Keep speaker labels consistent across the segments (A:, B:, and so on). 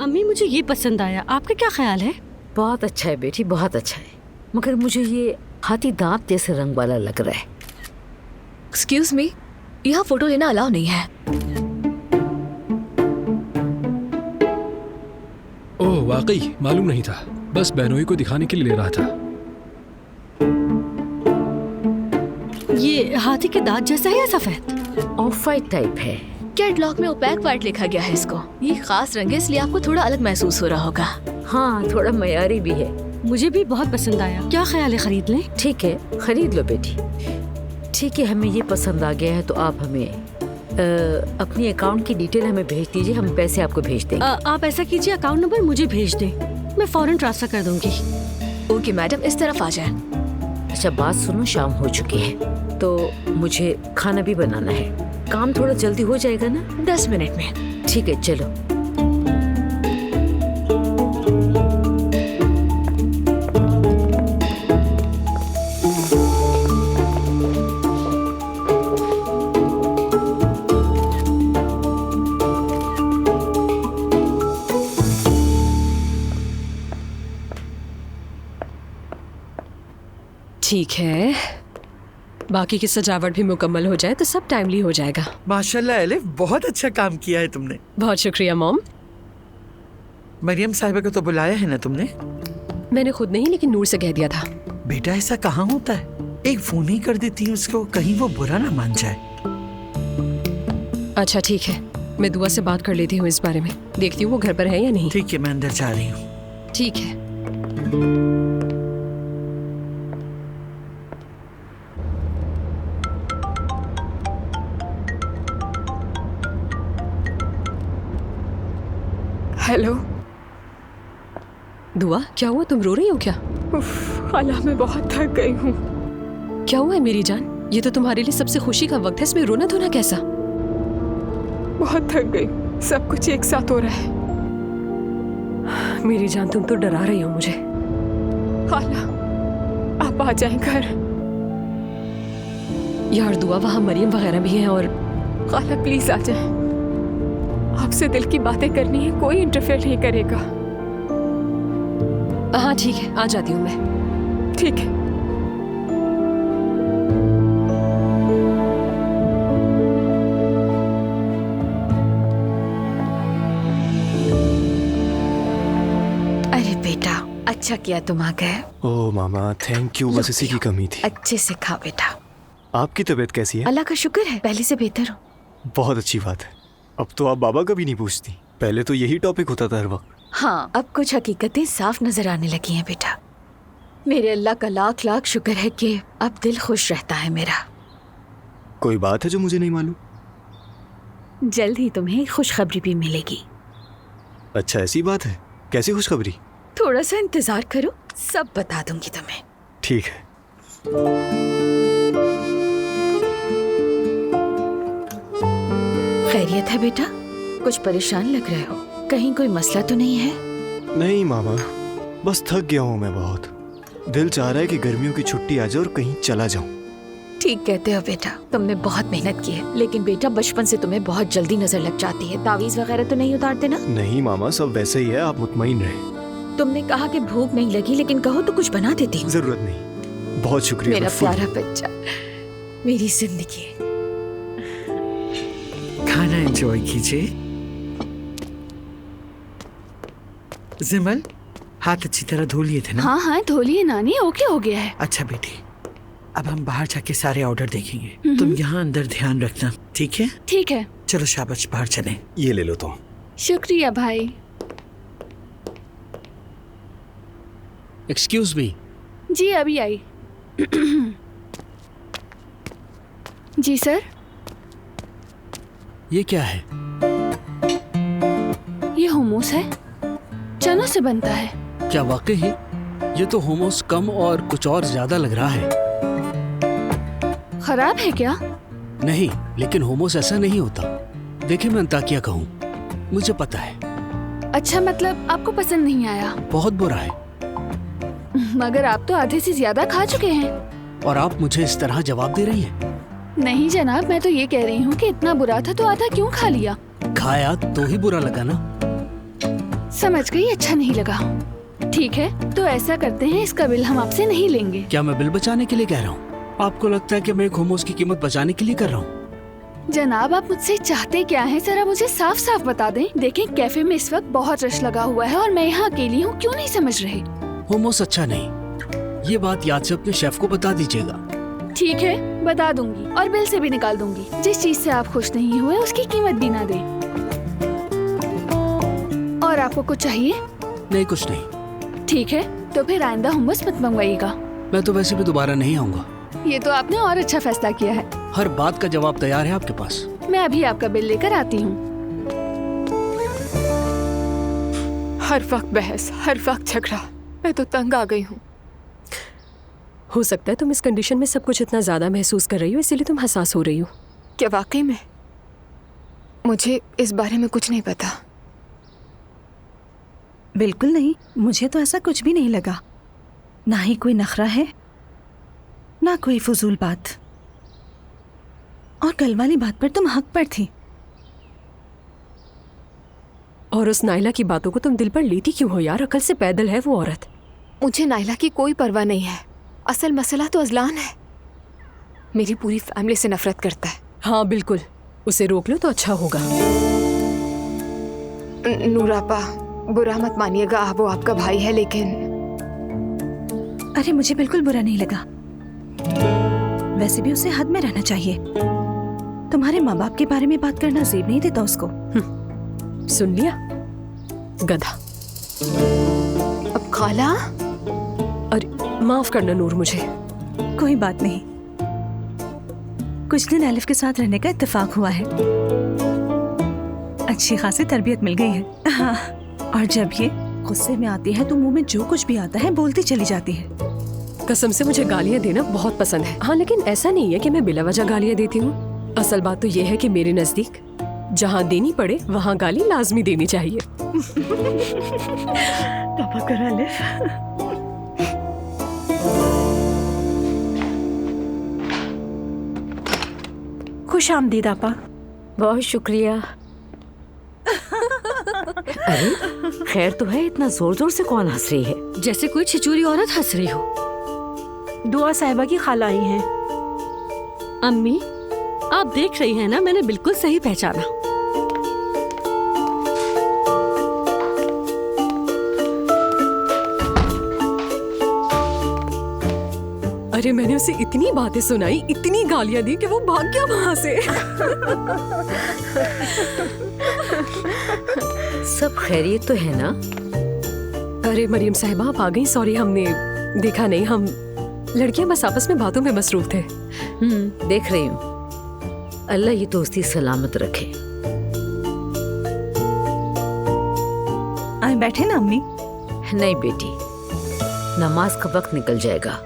A: अम्मी मुझे ये पसंद आया, आपका क्या ख्याल है?
B: बहुत अच्छा है बेटी, बहुत अच्छा है, मगर मुझे ये हाथी दांत जैसे रंग वाला लग रहा है।
C: एक्सक्यूज मी, यहाँ फोटो लेना अलाउ नहीं है।
D: ओह वाकई मालूम नहीं था, बस बहनोई को दिखाने के लिए ले रहा था।
A: ये हाथी के दांत जैसा है या सफेद?
B: ऑफ वाइट टाइप है।
C: कैटलॉग में ओपैक वाइट लिखा गया है इसको। ये खास रंग है इसलिए आपको थोड़ा अलग महसूस हो रहा होगा।
B: हाँ, थोड़ा मयारी भी है।
A: मुझे भी बहुत पसंद आया, क्या ख्याल है, खरीद लें?
B: ठीक है, खरीद लो बेटी। ठीक है, हमें ये पसंद आ गया है तो आप हमें अपनी अकाउंट की डिटेल हमें भेज दीजिए, हम पैसे आपको भेज देंगे।
A: आप ऐसा कीजिए, अकाउंट नंबर मुझे भेज दें, मैं फौरन ट्रांसफर कर दूंगी।
C: ओके मैडम, इस तरफ आ जाए।
B: अच्छा बात सुनो, शाम हो चुकी है तो मुझे खाना भी बनाना है। काम थोड़ा जल्दी हो जाएगा ना?
C: 10 मिनट में।
B: ठीक है, चलो।
E: ठीक है, बाकी की सजावट भी मुकम्मल हो जाए तो सब टाइमली हो जाएगा।
F: माशाल्लाह एलिफ, बहुत अच्छा काम किया है तुमने।
E: बहुत शुक्रिया मॉम।
F: मरियम साहिबा को तो बुलाया है ना तुमने?
E: मैंने खुद नहीं, लेकिन नूर से कह दिया था।
F: बेटा ऐसा कहाँ होता है, एक फोन ही कर देती है उसको, कहीं वो बुरा ना मान जाए।
E: अच्छा ठीक है, मैं दुआ से बात कर लेती हूँ इस बारे में, देखती हूँ वो घर पर है या नहीं।
F: ठीक है, मैं अंदर जा रही हूँ।
E: ठीक है।
G: हेलो
E: दुआ, क्या हुआ, तुम रो रही हो क्या?
G: खाला, मैं बहुत थक गई हूँ।
E: क्या हुआ है मेरी जान? ये तो तुम्हारे लिए सबसे खुशी का वक्त है, इसमें रोना धोना कैसा?
G: बहुत थक गई, सब कुछ एक साथ हो रहा है।
E: मेरी जान, तुम तो डरा रही हो मुझे।
G: खाला, आप आ जाएं घर।
E: यार दुआ, वहाँ मरियम वगैरह भी हैं और...
G: खाला प्लीज आ जाएं, आपसे दिल की बातें करनी है, कोई इंटरफेयर नहीं करेगा।
E: हाँ ठीक है, आ जाती हूँ मैं।
G: ठीक है।
H: अरे बेटा, अच्छा किया तुम आ गए।
I: ओह मामा, थैंक यू, बस इसी की कमी थी।
H: अच्छे से खा बेटा।
I: आपकी तबीयत कैसी है?
H: अल्लाह का शुक्र है, पहले से बेहतर हूँ।
I: बहुत अच्छी बात है। अब तो आप बाबा का भी नहीं पूछती, पहले तो यही टॉपिक होता था हर वक्त।
H: हाँ, अब कुछ हकीकतें साफ नजर आने लगी हैं बेटा। मेरे अल्लाह का लाख लाख शुक्र है कि अब दिल खुश रहता है मेरा।
I: कोई बात है जो मुझे नहीं मालूम?
H: जल्द ही तुम्हें खुशखबरी भी मिलेगी।
I: अच्छा ऐसी बात है, कैसी खुशखबरी?
H: थोड़ा सा इंतजार करो, सब बता दूंगी तुम्हें।
I: ठीक है।
H: खैरियत है बेटा? कुछ परेशान लग रहे हो, कहीं कोई मसला तो नहीं है?
I: नहीं मामा, बस थक गया हूँ मैं बहुत। दिल चाह रहा है कि गर्मियों की छुट्टी आ जाए और कहीं चला जाऊं।
H: ठीक कहते हो बेटा, तुमने बहुत मेहनत की है, लेकिन बेटा बचपन से तुम्हें बहुत जल्दी नजर लग जाती है। तावीज वगैरह तो नहीं उतारते ना?
I: नहीं मामा, सब वैसे ही है, आप मुतमईन रहे।
H: तुमने कहा कि भूख नहीं लगी, लेकिन कहो तो कुछ बना देती हूँ।
I: जरूरत नहीं, बहुत शुक्रिया।
H: मेरा प्यारा बच्चा, मेरी जिंदगी।
F: खाना एंजॉय कीजिए। जिमल, हाथ अच्छी तरह धो लिए थे ना?
J: हाँ हाँ धो लिए नानी, ओके हो गया है।
F: अच्छा बेटी, अब हम बाहर जाके सारे ऑर्डर देखेंगे, तुम यहाँ अंदर ध्यान रखना, ठीक है?
J: ठीक है।
F: चलो शाबाश, बाहर चलें।
I: ये ले लो तुम।
J: शुक्रिया भाई।
K: Excuse me.
J: जी अभी आई। जी सर।
K: ये क्या है?
J: ये हुमूस है, चना से बनता है।
K: क्या वाकई ही? ये तो हुमूस कम और कुछ और ज्यादा लग रहा है।
J: खराब है क्या?
K: नहीं, लेकिन हुमूस ऐसा नहीं होता। देखिए मैं अंताकिया का हूँ, मुझे पता है।
J: अच्छा, मतलब आपको पसंद नहीं आया?
K: बहुत बुरा है।
J: मगर आप तो आधे से ज्यादा खा चुके हैं।
K: और आप मुझे इस तरह जवाब दे रही हैं?
J: नहीं जनाब, मैं तो ये कह रही हूँ कि इतना बुरा था तो आधा क्यों खा लिया?
K: खाया तो ही बुरा लगा ना।
J: समझ गई, अच्छा नहीं लगा। ठीक है, तो ऐसा करते हैं, इसका बिल हम आपसे नहीं लेंगे।
K: क्या मैं बिल बचाने के लिए कह रहा हूँ? आपको लगता है कि मैं एक होमोस की कीमत बचाने के लिए कर रहा हूँ?
J: जनाब, आप मुझसे चाहते क्या हैं? जरा मुझे साफ साफ बता दें। देखें, कैफे में इस वक्त बहुत रश लगा हुआ है और मैं यहाँ अकेली हूँ, क्यों नहीं समझ रहे?
K: होमोस अच्छा नहीं, ये बात याद से अपने शेफ को बता दीजिएगा।
J: ठीक है, बता दूंगी और बिल से भी निकाल दूंगी। जिस चीज से आप खुश नहीं हुए उसकी कीमत भी ना दे। और आपको कुछ चाहिए?
K: नहीं, कुछ नहीं।
J: ठीक है, तो फिर आइंदा हुम्मस मत मंगवाइएगा।
K: मैं तो वैसे भी दोबारा नहीं आऊंगा।
J: ये तो आपने और अच्छा फैसला किया है।
K: हर बात का जवाब तैयार है आपके पास।
J: मैं अभी आपका बिल लेकर आती हूँ।
G: हर वक्त बहस, हर वक्त झगड़ा, मैं तो तंग आ गई हूँ।
E: हो सकता है तुम इस कंडीशन में सब कुछ इतना ज्यादा महसूस कर रही हो, इसीलिए तुम हसास हो रही हो।
G: क्या वाकई में? मुझे इस बारे में कुछ नहीं पता।
A: बिल्कुल नहीं, मुझे तो ऐसा कुछ भी नहीं लगा। ना ही कोई नखरा है, ना कोई फजूल बात। और कल वाली बात पर तुम हक पर थी।
E: और उस नाइला की बातों को तुम दिल पर लेती क्यों हो यार? अकल से पैदल है वो औरत।
G: मुझे नाइला की कोई परवाह नहीं है। असल मसला तो अजलान है। मेरी पूरी फैमिली से नफरत करता है।
E: हाँ बिल्कुल, उसे रोक लो तो अच्छा होगा।
G: नूरापा, बुरा मत मानिएगा, वो आपका भाई है, लेकिन
A: अरे मुझे बिल्कुल बुरा नहीं लगा। वैसे भी उसे हद में रहना चाहिए। तुम्हारे माँ बाप के बारे में बात करना जेब नहीं देता उसको।
E: सुन लिया, गधा।
G: अब खाला,
E: अरे माफ करना नूर मुझे।
A: कोई बात नहीं, कुछ दिन एलिफ के साथ रहने का इत्तेफाक हुआ है। अच्छी खासी तरबियत मिल गई है। हाँ, और जब ये गुस्से में आती है तो मुंह में जो कुछ भी आता है बोलती चली जाती है।
E: कसम से मुझे गालियाँ देना बहुत पसंद है। हाँ, लेकिन ऐसा नहीं है कि मैं बिला वजह गालियाँ देती हूँ। असल बात तो ये है कि मेरे नजदीक जहाँ देनी पड़े वहाँ गाली लाजमी देनी चाहिए।
A: तौबा कर एलिफ। खुश आमदीद आपा।
B: बहुत शुक्रिया। अरे खैर तो है, इतना जोर जोर से कौन हंस रही है?
A: जैसे कोई छिचूरी औरत हंस रही हो। दुआ साहिबा की खाला आई हैं। अम्मी, आप देख रही हैं ना, मैंने बिल्कुल सही पहचाना।
E: अरे मैंने उसे इतनी बातें सुनाई, इतनी गालियां दी कि वो भाग गया वहां से।
B: सब खैरियत तो है ना?
E: अरे मरियम साहिबा आप आ गई। सॉरी, हमने देखा नहीं। हम लड़कियां बस आपस में बातों में मसरूफ थे।
B: देख रही हूँ। अल्लाह ये दोस्ती सलामत रखे।
A: आए बैठे ना अम्मी।
B: नहीं बेटी, नमाज का वक्त निकल जाएगा।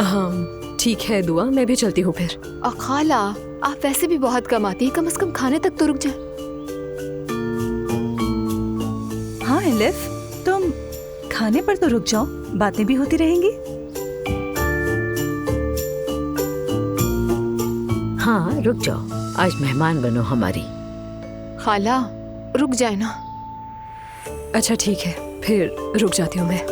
E: हाँ ठीक है, दुआ। मैं भी चलती हूँ फिर।
G: खाला, आप वैसे भी बहुत कम आती हैं, कम से कम खाने तक तो रुक जाए।
A: हाँ एलिफ, तुम खाने पर तो रुक जाओ, बातें भी होती रहेंगी।
B: हाँ रुक जाओ, आज मेहमान बनो हमारी।
G: खाला रुक जाए ना।
E: अच्छा ठीक है, फिर रुक जाती हूँ मैं।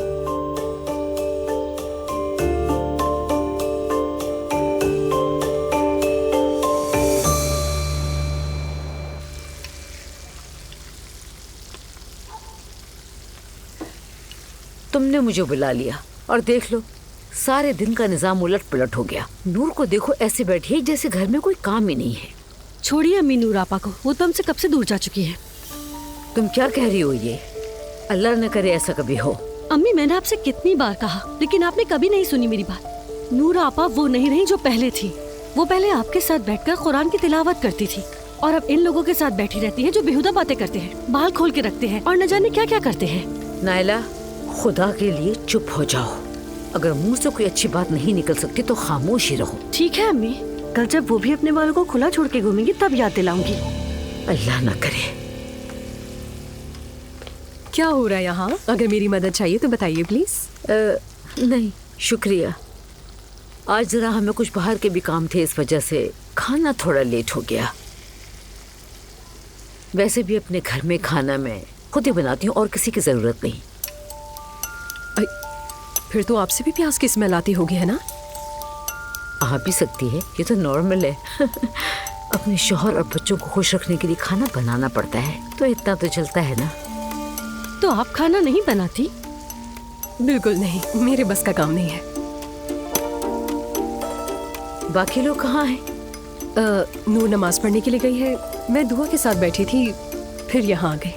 B: तुमने मुझे बुला लिया और देख लो, सारे दिन का निजाम उलट पलट हो गया। नूर को देखो ऐसे बैठी है जैसे घर में कोई काम ही नहीं है।
A: छोड़िए अम्मी नूर आपा को, वो तो हमसे कब से दूर जा चुकी है।
B: तुम क्या कह रही हो ये? अल्लाह न करे ऐसा कभी हो।
A: अम्मी मैंने आपसे कितनी बार कहा, लेकिन आपने कभी नहीं सुनी मेरी बात। नूर आपा वो नहीं रही जो पहले थी। वो पहले आपके साथ बैठकर कुरान की तिलावत करती थी और अब इन लोगों के साथ बैठी रहती है जो बेहुदा बातें करते हैं, बाल खोल के रखते हैं और न जाने क्या क्या करते हैं।
B: नायला, खुदा के लिए चुप हो जाओ। अगर मुंह से कोई अच्छी बात नहीं निकल सकती तो खामोश ही रहो।
A: ठीक है अम्मी, कल जब वो भी अपने बालों को खुला छोड़ के घूमेंगी तब याद दिलाऊंगी।
B: अल्लाह ना करे।
E: क्या हो रहा है यहाँ? अगर मेरी मदद चाहिए तो बताइए प्लीज।
B: नहीं शुक्रिया, आज जरा हमें कुछ बाहर के भी काम थे, इस वजह से खाना थोड़ा लेट हो गया। वैसे भी अपने घर में खाना मैं खुद ही बनाती हूँ और किसी की जरूरत नहीं।
E: फिर तो आपसे भी प्याज की स्मेल आती होगी, है ना?
B: आ भी सकती है, ये तो नॉर्मल है। अपने शौहर और बच्चों को खुश रखने के लिए खाना बनाना पड़ता है, तो इतना तो चलता है ना।
A: तो आप खाना नहीं बनाती?
E: बिल्कुल नहीं, मेरे बस का काम नहीं है।
B: बाकी लोग कहाँ हैं?
E: नूर नमाज पढ़ने के लिए गई है, मैं दुआ के साथ बैठी थी, फिर यहाँ आ गई।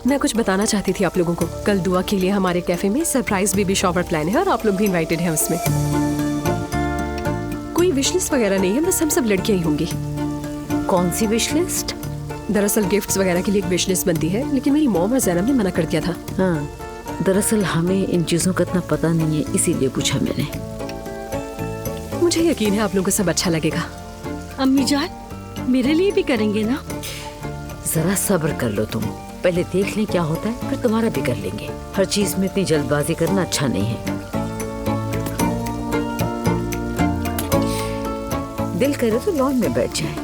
E: मैं कुछ बताना चाहती थी आप लोगों को। कल दुआ के लिए हमारे कैफे में सरप्राइज बेबी शॉवर प्लान है और आप लोग भी इनवाइटेड हैं उसमें। कोई विश लिस्ट वगैरह नहीं है, बस हम सब लड़कियां ही होंगी।
B: कौन सी विश लिस्ट?
E: दरअसल गिफ्ट्स वगैरह के लिए एक विश लिस्ट बनती है, लेकिन मेरी मॉम और ज़ैनब ने मना कर दिया था।
B: हाँ, दरअसल हमें इन चीज़ों का इतना पता नहीं है, इसीलिए पूछा मैंने।
E: मुझे यकीन है आप लोगों को सब अच्छा लगेगा।
A: अम्मी जान, मेरे लिए भी करेंगे ना?
B: जरा सब्र कर लो तुम, पहले देख लें क्या होता है, फिर तुम्हारा भी कर लेंगे। हर चीज में इतनी जल्दबाजी करना अच्छा नहीं है। दिल करे तो लॉन में बैठ जाए,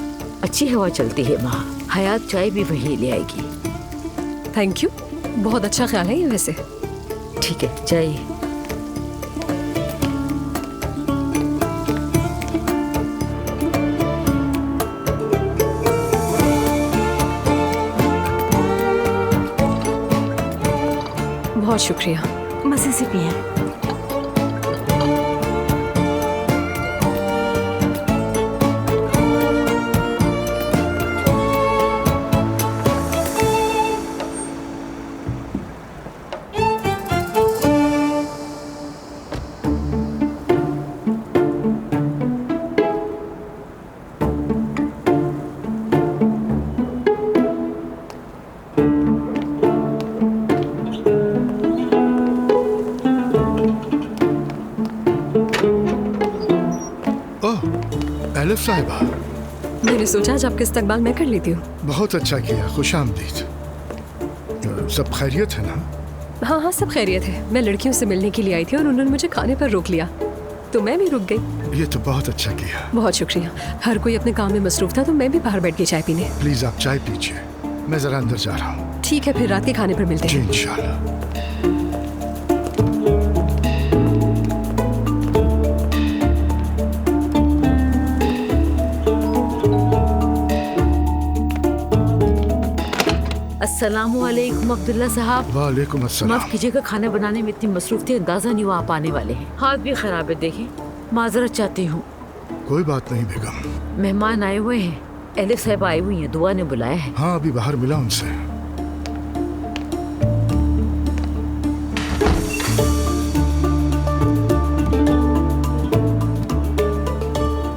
B: अच्छी हवा चलती है वहाँ। हयात चाय भी वहीं ले आएगी।
E: थैंक यू, बहुत अच्छा ख्याल है ये वैसे।
B: ठीक है, जाइए।
E: बहुत शुक्रिया।
B: मज़े से पिए।
L: एलिफ साहिबा,
E: मैंने सोचा आज आपका इस्तकबाल मैं कर लेती हूँ।
L: बहुत अच्छा किया, खुश आमदीद। सब खैरियत है ना?
E: हाँ हाँ, सब खैरियत है। मैं लड़कियों से मिलने के लिए आई थी और उन्होंने मुझे खाने पर रोक लिया, तो मैं भी रुक गई।
L: ये तो बहुत अच्छा किया।
E: बहुत शुक्रिया। हर कोई अपने काम में मसरूफ था, तो मैं भी बाहर बैठ के चाय पीने।
L: प्लीज आप चाय पीजिए, मैं जरा अंदर जा रहा हूँ।
E: ठीक है, फिर रात के खाने पर मिलते हैं।
L: इंशाल्लाह।
B: अस्सलामुअलैकुम अब्दुल्ला साहब।
L: वालेकुम अस्सलाम।
B: माफ कीजिएगा, खाना बनाने में इतनी मसरूफ थी, अंदाजा नहीं हुआ आप आने वाले हैं। हाथ भी खराब है, देखें। माजरत चाहती हूँ।
L: कोई बात नहीं बेगम।
B: मेहमान आए हुए हैं, एलिफ साहब आई हुई हैं, दुआ ने बुलाया है।
L: हाँ, अभी बाहर मिला उनसे।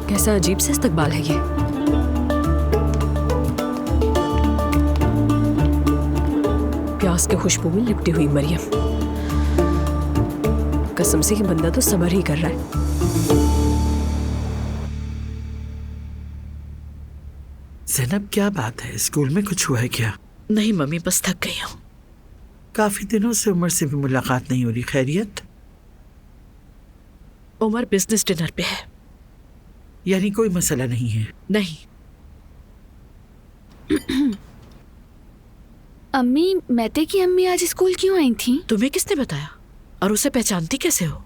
E: कैसा अजीब सा इस्तकबाल है ये। प्याज के खुशबू में लिपटी हुई मरियम। कसम से ये बंदा तो सब्र ही कर रहा है।
F: ज़ैनब, क्या बात है? स्कूल में कुछ हुआ है क्या?
M: नहीं मम्मी, बस थक गई हूँ।
F: काफी दिनों से उमर से भी मुलाकात नहीं हो रही। खैरियत?
M: उमर बिजनेस डिनर पे है।
F: यानी कोई मसला नहीं है?
M: नहीं।
J: अम्मी, मैते की अम्मी आज स्कूल क्यों आई थी?
M: तुम्हें किसने बताया? और उसे पहचानती कैसे हो?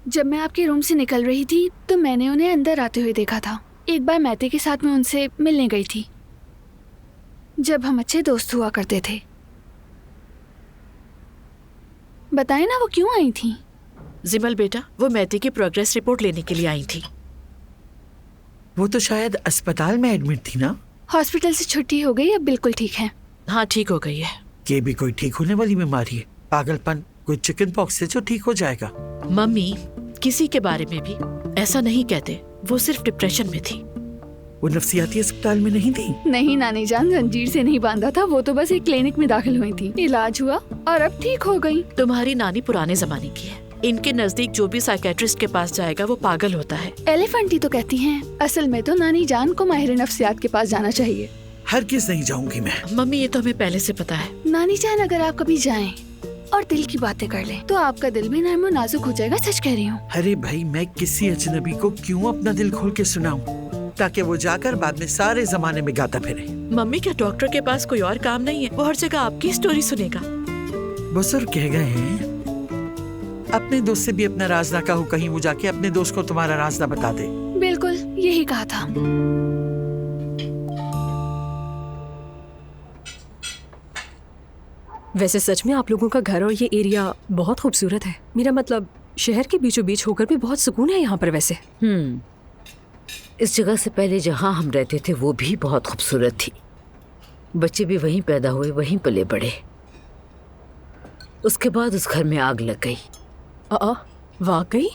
J: जब मैं आपके रूम से निकल रही थी तो मैंने उन्हें अंदर आते हुए देखा था। एक बार मैते के साथ मैं उनसे मिलने गई थी, जब हम अच्छे दोस्त हुआ करते थे। बताए ना वो क्यों आई थी?
M: जिमल बेटा, वो मैते की प्रोग्रेस रिपोर्ट लेने के लिए आई थी।
F: वो तो शायद अस्पताल में एडमिट थी ना?
J: हॉस्पिटल से छुट्टी हो गई, अब बिल्कुल ठीक है।
M: हाँ, ठीक हो गई है।
F: ये भी कोई ठीक होने वाली बीमारी है? पागलपन, कोई चिकन पॉक्स से जो ठीक हो जाएगा।
M: मम्मी, किसी के बारे में भी ऐसा नहीं कहते। वो सिर्फ डिप्रेशन में थी।
F: वो नफ्सियाती अस्पताल में नहीं थी?
J: नहीं नानी जान, जंजीर से नहीं बांधा था। वो तो बस एक क्लिनिक में दाखिल हुई थी, इलाज हुआ और अब ठीक हो गई।
M: तुम्हारी नानी पुराने जमाने की है। इनके नजदीक जो भी साइकेट्रिस्ट के पास जाएगा वो पागल होता है।
J: एलिफ आंटी तो कहती हैं, असल में तो नानी जान को माहिर नफ्सियात के पास जाना चाहिए।
F: हर किस नहीं जाऊंगी मैं।
M: मम्मी, ये तो हमें पहले से पता है।
J: नानी जान, अगर आप कभी जाएं और दिल की बातें कर लें तो आपका दिल भी नर्म और नाजुक हो जाएगा। सच कह रही हूँ।
F: अरे भाई, मैं किसी अजनबी को क्यों अपना दिल खोल के सुनाऊं? ताकि वो जाकर बाद में सारे जमाने में गाता फिरे।
M: मम्मी, क्या डॉक्टर के पास कोई और काम नहीं है? वो हर जगह आपकी स्टोरी सुनेगा।
F: बुजुर्ग कह गए हैं, अपने दोस्त से भी अपना राज ना कहो, कहीं वो जाके अपने दोस्त को तुम्हारा राज ना बता दे।
J: बिल्कुल यही कहा था।
E: वैसे सच में आप लोगों का घर और ये एरिया बहुत खूबसूरत है। मेरा मतलब शहर के बीचों बीच होकर भी बहुत सुकून है यहाँ पर। वैसे
B: इस जगह से पहले जहाँ हम रहते थे वो भी बहुत खूबसूरत थी। बच्चे भी वहीं पैदा हुए, वहीं पले बड़े। उसके बाद उस घर में आग लग गई।
E: वाकई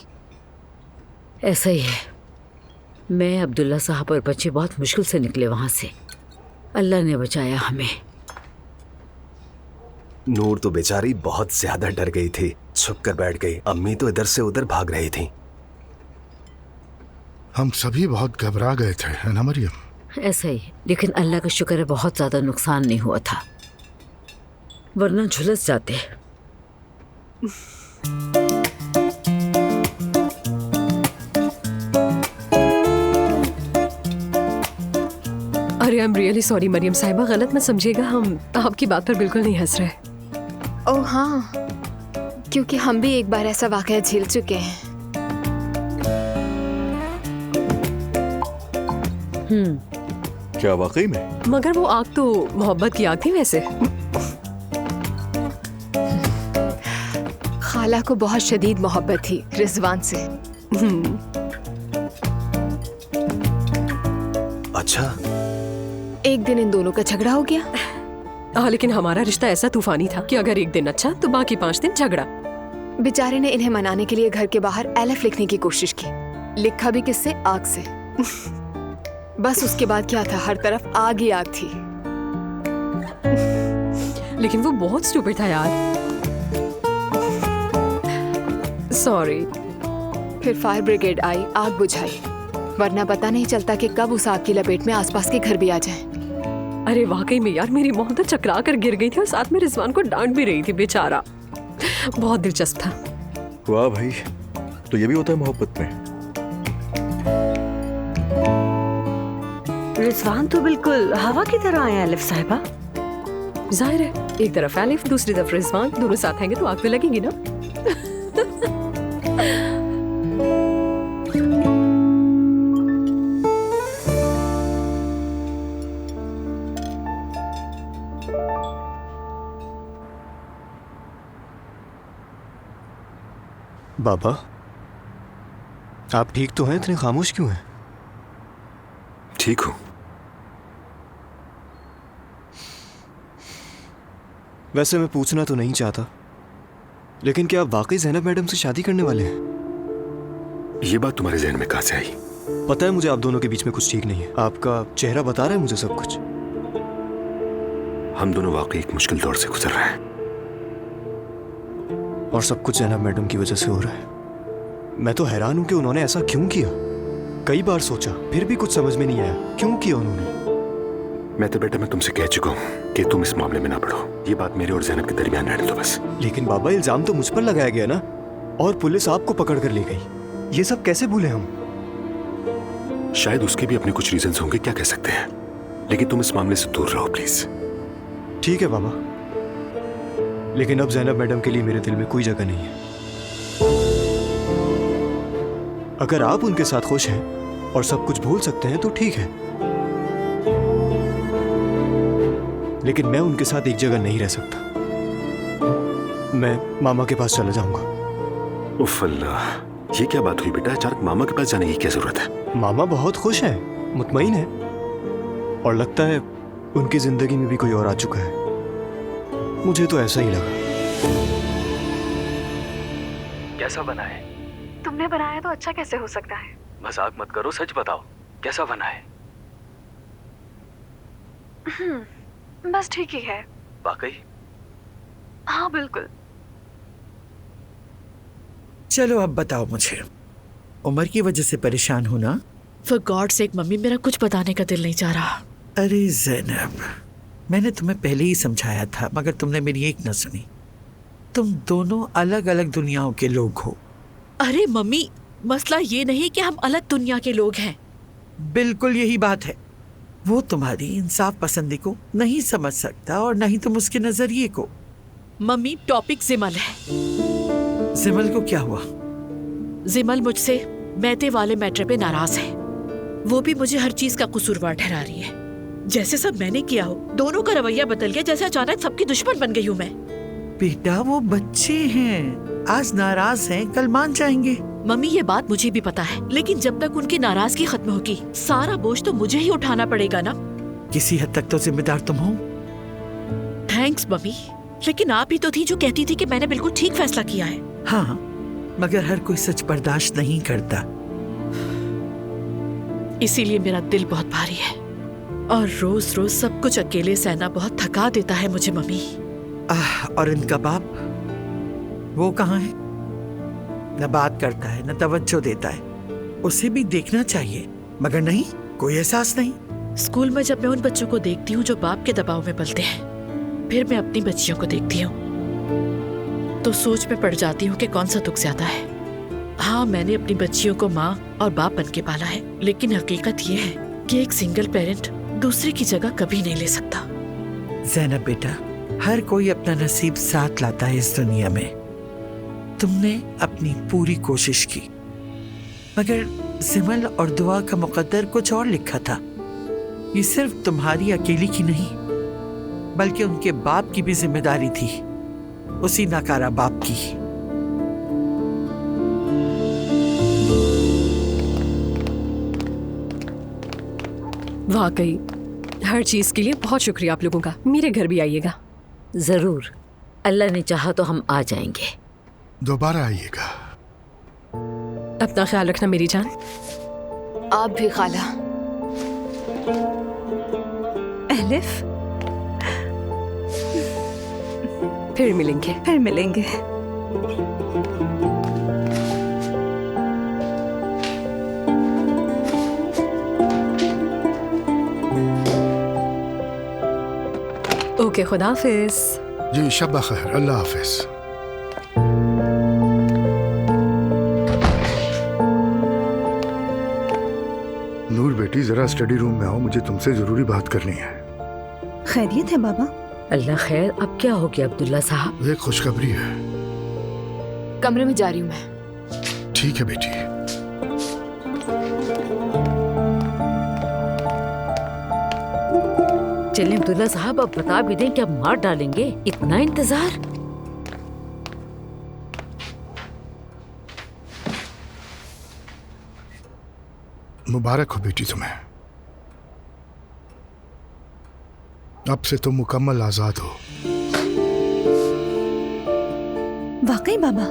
B: ऐसा ही है। मैं, अब्दुल्ला साहब और बच्चे बहुत मुश्किल से निकले वहाँ से। अल्लाह ने बचाया हमें।
N: नूर तो बेचारी बहुत ज्यादा डर गई थी, छुप कर बैठ गई। अम्मी तो इधर से उधर भाग रही थी।
L: हम सभी बहुत घबरा गए थे, है ना मरियम?
B: ऐसा ही, लेकिन अल्लाह का शुक्र है बहुत ज्यादा नुकसान नहीं हुआ था, वरना झुलस जाते।
E: अरे I am really sorry Mariyam साहिबा, गलत मत समझिएगा, हम आपकी बात पर बिल्कुल नहीं हंस रहे।
G: ओह हाँ, क्योंकि हम भी एक बार ऐसा वाकया झेल चुके हैं।
I: क्या वाकई में?
E: मगर वो आग तो मोहब्बत की आग थी वैसे।
G: खाला को बहुत शदीद मोहब्बत थी रिजवान से।
N: अच्छा,
G: एक दिन इन दोनों का झगड़ा हो गया।
E: हाँ, लेकिन हमारा रिश्ता ऐसा तूफानी था कि अगर एक दिन अच्छा तो बाकी 5 दिन झगड़ा।
G: बेचारे ने इन्हें मनाने के लिए घर के बाहर एलएफ लिखने की कोशिश की। लिखा भी किससे? आग से। बस उसके बाद क्या था, हर तरफ आग ही आग थी।
E: लेकिन वो बहुत स्टूपिड था यार। सॉरी।
G: फिर फायर ब्रिगेड आई, आग बुझाई, वरना पता नहीं चलता कि कब उस आग की लपेट में आसपास के घर भी आ जाएं।
E: अरे वाकई में यार, मेरी मौत तो चकरा कर गिर गई थी और साथ में रिजवान को डांट भी रही थी बेचारा। बहुत दिलचस्प था।
I: वाह भाई, तो ये भी होता है मोहब्बत में।
A: रिजवान तो बिल्कुल हवा की तरह आया अलिफ साहिबा।
E: जाहिर है, एक तरफ अलिफ दूसरी तरफ रिजवान, दोनों साथ आएंगे तो आग तो लगेगी ना।
I: बाबा, आप ठीक तो हैं? इतने खामोश क्यों हैं?
N: ठीक हूं।
I: वैसे मैं पूछना तो नहीं चाहता, लेकिन क्या आप वाकई ज़ैनब मैडम से शादी करने वाले हैं?
N: ये बात तुम्हारे जहन में कहां से आई?
I: पता है मुझे आप दोनों के बीच में कुछ ठीक नहीं है। आपका चेहरा बता रहा है मुझे सब कुछ।
N: हम दोनों वाकई एक मुश्किल दौर से गुजर रहे हैं,
I: और सब कुछ ज़ैनब मैडम की वजह से हो रहा है। मैं तो हैरान हूं कि उन्होंने ऐसा क्यों किया। कई बार सोचा, फिर भी कुछ समझ में नहीं आया क्यों किया उन्होंने।
N: मैं तो बेटा, मैं तुमसे कह चुका हूं कि तुम इस मामले में ना पड़ो। ये बात मेरे और ज़ैनब के दरमियान रहने दो बस।
I: लेकिन बाबा, इल्जाम तो मुझ पर लगाया गया ना, और पुलिस आपको पकड़ कर ले गई। ये सब कैसे भूले हम?
N: शायद उसके भी अपने कुछ रीजंस होंगे, क्या कह सकते हैं, लेकिन तुम इस मामले से दूर रहो प्लीज।
I: ठीक है बाबा, लेकिन अब ज़ैनब मैडम के लिए मेरे दिल में कोई जगह नहीं है। अगर आप उनके साथ खुश हैं और सब कुछ भूल सकते हैं तो ठीक है, लेकिन मैं उनके साथ एक जगह नहीं रह सकता। मैं मामा के पास चला जाऊंगा।
N: उफ अल्लाह, ये क्या बात हुई बेटा? अचानक मामा के पास जाने की क्या जरूरत है?
I: मामा बहुत खुश हैं, मुतमईन हैं, और लगता है उनकी जिंदगी में भी कोई और आ चुका है। मुझे तो ऐसा ही लगा।
O: कैसा बना है?
J: तुमने बनाया तो अच्छा कैसे हो सकता है?
O: मजाक मत करो, सच बताओ कैसा बना है?
J: बस ठीक ही है।
O: वाकई?
J: हाँ बिल्कुल।
F: चलो अब बताओ मुझे, उम्र की वजह से परेशान हो ना?
M: फॉर गॉड सेक मम्मी, मेरा कुछ बताने का दिल नहीं चाह रहा।
F: अरे ज़ैनब, मैंने तुम्हें पहले ही समझाया था, मगर तुमने मेरी एक न सुनी। तुम दोनों अलग अलग दुनियाओं के लोग हो।
M: अरे मम्मी, मसला ये नहीं कि हम अलग दुनिया के लोग हैं,
F: बिल्कुल यही बात है। वो तुम्हारी इंसाफ पसंदी को नहीं समझ सकता और नहीं तुम उसके नजरिए को।
M: मम्मी, टॉपिक जिमल है।
F: जिमल को क्या हुआ?
M: जिमल मुझसे मैते वाले मैटर पे नाराज है। वो भी मुझे हर चीज का कसूरवार ठहरा रही है। जैसे सब मैंने किया हो। दोनों का रवैया बदल गया, जैसे अचानक सबकी दुश्मन बन गई हूँ मैं।
F: बेटा वो बच्चे हैं, आज नाराज हैं, कल मान जाएंगे।
M: मम्मी ये बात मुझे भी पता है, लेकिन जब तक उनकी नाराजगी खत्म होगी सारा बोझ तो मुझे ही उठाना पड़ेगा ना।
F: किसी हद तक तो जिम्मेदार तुम हो।
M: थैंक्स मम्मी, लेकिन आप ही तो थी जो कहती थी कि मैंने बिल्कुल ठीक फैसला किया है।
F: हाँ, मगर हर कोई सच बर्दाश्त नहीं करता।
M: इसीलिए मेरा दिल बहुत भारी है और रोज रोज सब कुछ अकेले सहना बहुत थका देता है मुझे मम्मी।
F: और इनका बाप, वो कहाँ है? न बात करता है न तवज्जो देता है। उसे भी देखना चाहिए, मगर नहीं, कोई एहसास नहीं।
M: स्कूल में जब मैं उन बच्चों को देखती हूँ जो बाप के दबाव में पलते हैं, फिर मैं अपनी बच्चियों को देखती हूँ तो सोच में पड़ जाती हूँ कि कौन सा दुख ज्यादा है। हाँ, मैंने अपनी बच्चियों को माँ और बाप बन के पाला है, लेकिन हकीकत ये है कि एक सिंगल पेरेंट दूसरे की जगह कभी नहीं ले सकता।
F: ज़ैनब बेटा, हर कोई अपना नसीब साथ लाता है इस दुनिया में। तुमने अपनी पूरी कोशिश की, मगर जिमल और दुआ का मुकद्दर कुछ और लिखा था। ये सिर्फ तुम्हारी अकेली की नहीं, बल्कि उनके बाप की भी जिम्मेदारी थी, उसी नाकारा बाप की।
E: वाकई हर चीज के लिए बहुत शुक्रिया आप लोगों का। मेरे घर भी आइएगा।
B: जरूर, अल्लाह ने चाहा तो हम आ जाएंगे।
L: दोबारा आइएगा।
E: अपना ख्याल रखना मेरी जान।
G: आप भी खाला।
A: एलिफ,
E: फिर मिलेंगे।
A: फिर मिलेंगे।
E: ओके, खुदा हाफिज।
L: जी शब्बा खैर, अल्लाह हाफिज। नूर बेटी, जरा स्टडी रूम में आओ, मुझे तुमसे जरूरी बात करनी है।
A: खैरियत है बाबा?
B: अल्लाह खैर। अब क्या हो गया अब्दुल्ला साहब?
L: एक खुशखबरी है।
G: कमरे में जा रही हूँ मैं।
L: ठीक है बेटी।
B: चलिए अब्दुल्ला साहब, अब बता भी दें कि अब मार डालेंगे। इतना इंतजार?
L: मुबारक हो बेटी तुम्हें। अब से तुम मुकम्मल आजाद हो।
A: वाकई बाबा?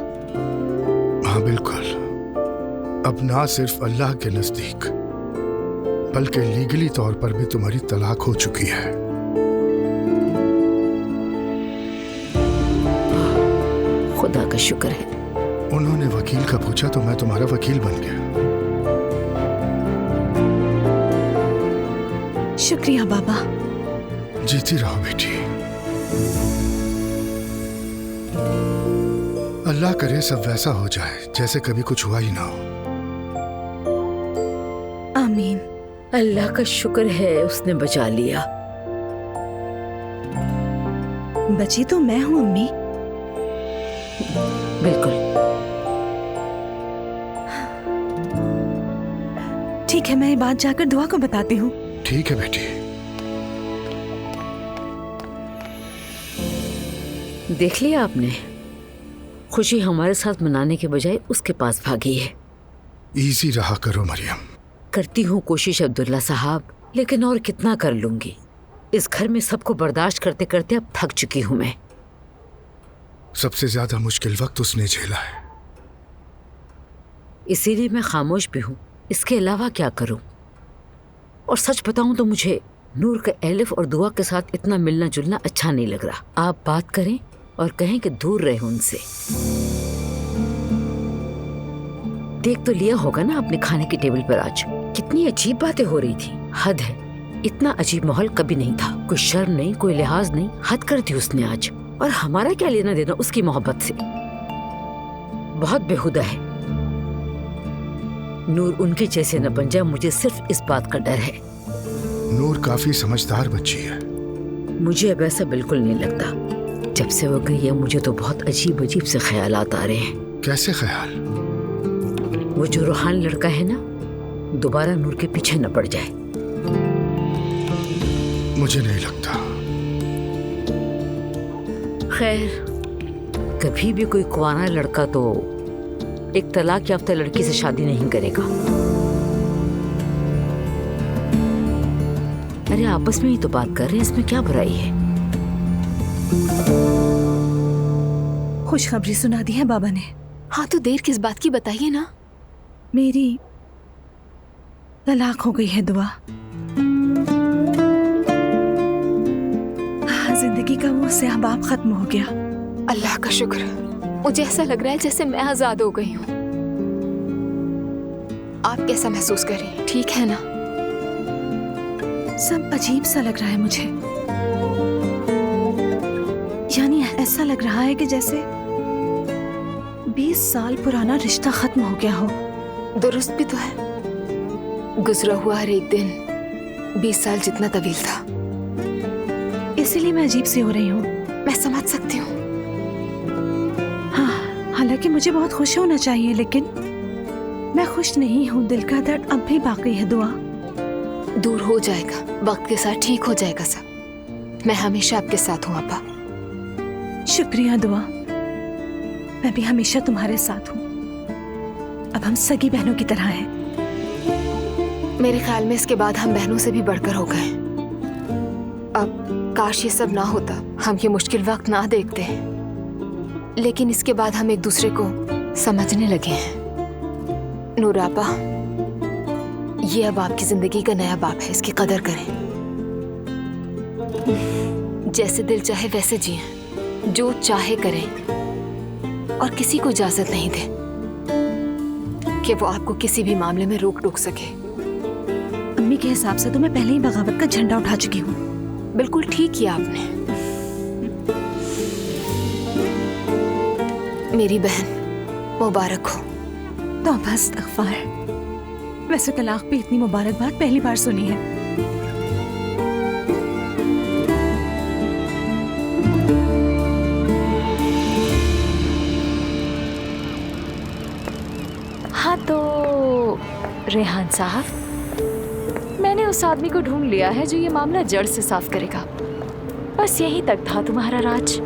L: हाँ बिल्कुल। अब ना सिर्फ अल्लाह के नजदीक बल्कि लीगली तौर पर भी तुम्हारी तलाक हो चुकी है।
B: खुदा का शुक्र है।
L: उन्होंने वकील का पूछा तो मैं तुम्हारा वकील बन गया।
A: शुक्रिया बाबा।
L: जीती रहो बेटी। अल्लाह करे सब वैसा हो जाए जैसे कभी कुछ हुआ ही ना हो।
A: आमीन।
B: अल्लाह का शुक्र है उसने बचा लिया।
A: बची तो मैं हूँ अम्मी।
B: बिल्कुल।
A: ठीक है, मैं ये बात जाकर दुआ को बताती हूँ।
L: ठीक है बेटी।
B: देख लिया आपने, खुशी हमारे साथ मनाने के बजाय उसके पास भागी है।
L: इजी रहा करो मरियम।
B: करती हूँ कोशिश अब्दुल्ला साहब, लेकिन और कितना कर लूंगी। इस घर में सबको बर्दाश्त करते करते अब थक चुकी हूँ मैं।
L: सबसे ज्यादा मुश्किल वक्त उसने झेला है,
B: इसीलिए मैं खामोश भी हूँ। इसके अलावा क्या करूँ? और सच बताऊं तो मुझे नूर के एलिफ और दुआ के साथ इतना मिलना जुलना अच्छा नहीं लग रहा। आप बात करें और कहें कि दूर रहे उनसे। देख तो लिया होगा ना आपने खाने की टेबल पर आज कितनी अजीब बातें हो रही थी। हद है, इतना अजीब माहौल कभी नहीं था। कोई शर्म नहीं, कोई लिहाज नहीं, हद कर दी उसने आज। और हमारा क्या लेना देना उसकी मोहब्बत से? बहुत बेहुदा है। नूर उनके जैसे न बन जाए, मुझे सिर्फ इस बात का डर है।
L: नूर काफी समझदार बच्ची है।
B: मुझे अब ऐसा बिल्कुल नहीं लगता। जब से वो गई है मुझे तो बहुत अजीब अजीब से ख्यालात आ रहे हैं।
L: कैसे ख्याल?
B: वो जो रूहान लड़का है ना, दोबारा नूर के पीछे न पड़ जाए।
L: मुझे नहीं लगता।
B: खैर, कभी भी कोई कुंवारा लड़का तो एक तलाक याफ्ता लड़की से शादी नहीं करेगा। अरे आपस में ही तो बात कर रहे हैं, इसमें क्या बुराई है?
H: खुशखबरी सुना दी है बाबा ने।
G: हाँ तो देर किस बात की, बताइए ना।
H: मेरी तलाक हो गई है दुआ। जिंदगी का वो स्याह-बाब खत्म हो गया।
G: अल्लाह का शुक्र। मुझे ऐसा लग रहा है जैसे मैं आजाद हो गई हूँ। आप कैसा महसूस कर रही हैं? ठीक है ना?
H: सब अजीब सा लग रहा है मुझे। यानी ऐसा लग रहा है कि जैसे 20 साल पुराना रिश्ता खत्म हो गया हो।
G: दुरुस्त भी तो है। गुजरा हुआ हर एक दिन 20 साल जितना तवील था।
H: इसीलिए मैं अजीब सी हो रही हूँ।
G: मैं समझ सकती हूँ।
H: हाँ, हालांकि मुझे बहुत खुश होना चाहिए, लेकिन मैं खुश नहीं हूँ। दिल का दर्द अब भी बाकी है दुआ।
G: दूर हो जाएगा, वक्त के साथ ठीक हो जाएगा सब। मैं हमेशा आपके साथ हूँ आपा।
H: शुक्रिया दुआ। मैं भी हमेशा तुम्हारे साथ हूँ। अब हम सगी बहनों की तरह हैं।
G: मेरे ख्याल में इसके बाद हम बहनों से भी बढ़कर हो गए। अब काश ये सब ना होता, हम ये मुश्किल वक्त ना देखते। लेकिन इसके बाद हम एक दूसरे को समझने लगे हैं। नूर आपा, ये अब आपकी जिंदगी का नया बाप है, इसकी कदर करें। जैसे दिल चाहे वैसे जिएं, जो चाहे करें और किसी को इजाजत नहीं दे कि वो आपको किसी भी मामले में रोक टोक सके।
H: अम्मी के हिसाब से तो मैं पहले ही बगावत का झंडा उठा चुकी हूँ।
G: बिल्कुल ठीक किया आपने। मेरी बहन मुबारक हो।
H: तो बस इस्तग़फ़ार। वैसे तलाक पे इतनी मुबारकबाद पहली बार सुनी है।
C: हाँ तो रेहान साहब, मैंने उस आदमी को ढूंढ लिया है जो ये मामला जड़ से साफ करेगा। बस यहीं तक था तुम्हारा राज।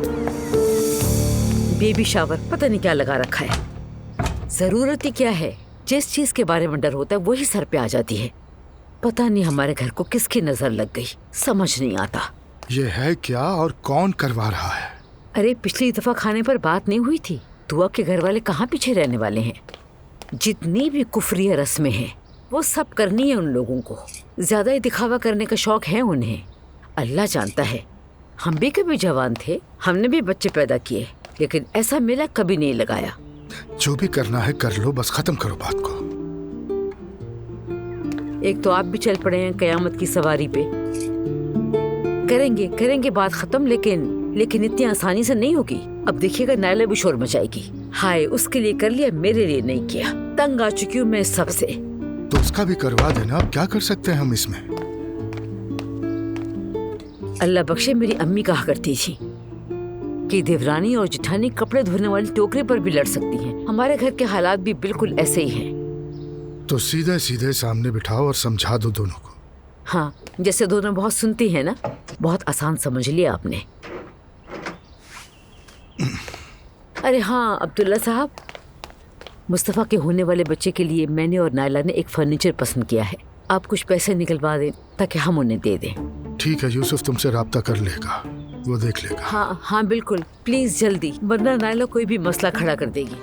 B: बेबी शावर पता नहीं क्या लगा रखा है। जरूरत ही क्या है? जिस चीज के बारे में डर होता है वही सर पे आ जाती है। पता नहीं हमारे घर को किसकी नजर लग गई, समझ नहीं आता।
L: ये है क्या और कौन करवा रहा है?
B: अरे पिछली दफा खाने पर बात नहीं हुई थी? दुआ के घर वाले कहाँ पीछे रहने वाले हैं। जितनी भी कुफरिया रस्में हैं वो सब करनी है उन लोगों को। ज्यादा ही दिखावा करने का शौक है उन्हें। अल्लाह जानता है, हम भी कभी जवान थे, हमने भी बच्चे पैदा किए, लेकिन ऐसा मेला कभी नहीं लगाया।
L: जो भी करना है कर लो, बस खत्म करो बात को।
B: एक तो आप भी चल पड़े हैं कयामत की सवारी पे। करेंगे बात खत्म, लेकिन इतनी आसानी से नहीं होगी। अब देखिएगा नायला भी शोर मचाएगी। हाय, उसके लिए कर लिया, मेरे लिए नहीं किया। तंग आ चुकी हूँ मैं सबसे।
L: तो उसका भी करवा देना। अब क्या कर सकते हैं हम इसमें?
B: अल्लाह बख्शे, मेरी अम्मी कहा करती थी कि देवरानी और जिठानी कपड़े धोने वाली टोकरी पर भी लड़ सकती हैं। हमारे घर के हालात भी बिल्कुल ऐसे ही हैं।
L: तो सीधे सीधे सामने बिठाओ और समझा दो दोनों को।
B: हाँ, जैसे दोनों बहुत सुनती हैं ना, बहुत आसान समझ लिया आपने। अरे हाँ अब्दुल्ला साहब, मुस्तफ़ा के होने वाले बच्चे के लिए मैंने और नायला ने एक फर्नीचर पसंद किया है। आप कुछ पैसे निकलवा दें ताकि हम उन्हें दे दें।
L: ठीक है, यूसुफ तुमसे राब्ता कर लेगा, वो देख लेगा।
B: हाँ बिल्कुल, प्लीज जल्दी, वरना नायला कोई भी मसला खड़ा कर देगी।